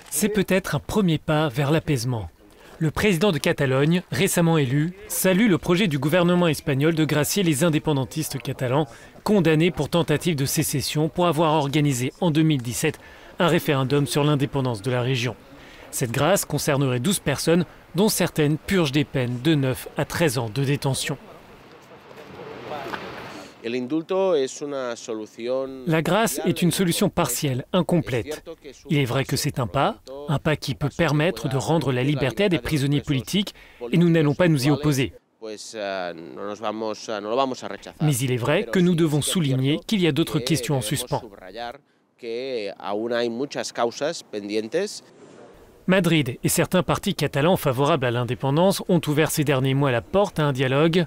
C'est peut-être un premier pas vers l'apaisement. Le président de Catalogne, récemment élu, salue le projet du gouvernement espagnol de gracier les indépendantistes catalans, condamnés pour tentative de sécession pour avoir organisé en 2017 un référendum sur l'indépendance de la région. Cette grâce concernerait 12 personnes, dont certaines purgent des peines de 9 à 13 ans de détention. La grâce est une solution partielle, incomplète. Il est vrai que c'est un pas qui peut permettre de rendre la liberté à des prisonniers politiques et nous n'allons pas nous y opposer. Mais il est vrai que nous devons souligner qu'il y a d'autres questions en suspens. Madrid et certains partis catalans favorables à l'indépendance ont ouvert ces derniers mois la porte à un dialogue.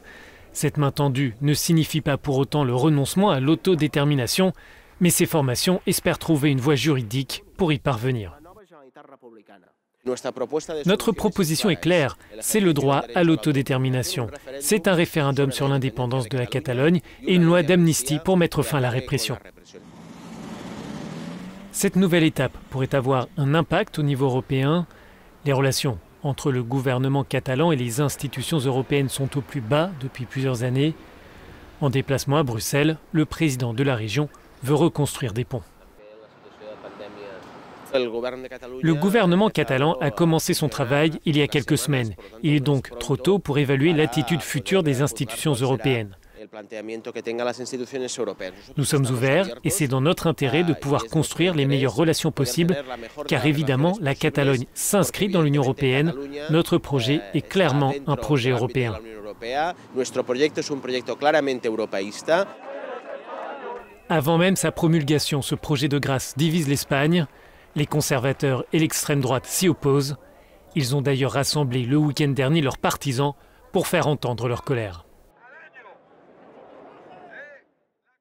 Cette main tendue ne signifie pas pour autant le renoncement à l'autodétermination, mais ces formations espèrent trouver une voie juridique pour y parvenir. Notre proposition est claire, c'est le droit à l'autodétermination. C'est un référendum sur l'indépendance de la Catalogne et une loi d'amnistie pour mettre fin à la répression. Cette nouvelle étape pourrait avoir un impact au niveau européen. Les relations entre le gouvernement catalan et les institutions européennes sont au plus bas depuis plusieurs années. En déplacement à Bruxelles, le président de la région veut reconstruire des ponts. Le gouvernement catalan a commencé son travail il y a quelques semaines. Il est donc trop tôt pour évaluer l'attitude future des institutions européennes. Nous sommes ouverts et c'est dans notre intérêt de pouvoir construire les meilleures relations possibles, car évidemment la Catalogne s'inscrit dans l'Union européenne. Notre projet est clairement un projet européen. Avant même sa promulgation, ce projet de grâce divise l'Espagne. Les conservateurs et l'extrême droite s'y opposent. Ils ont d'ailleurs rassemblé le week-end dernier leurs partisans pour faire entendre leur colère.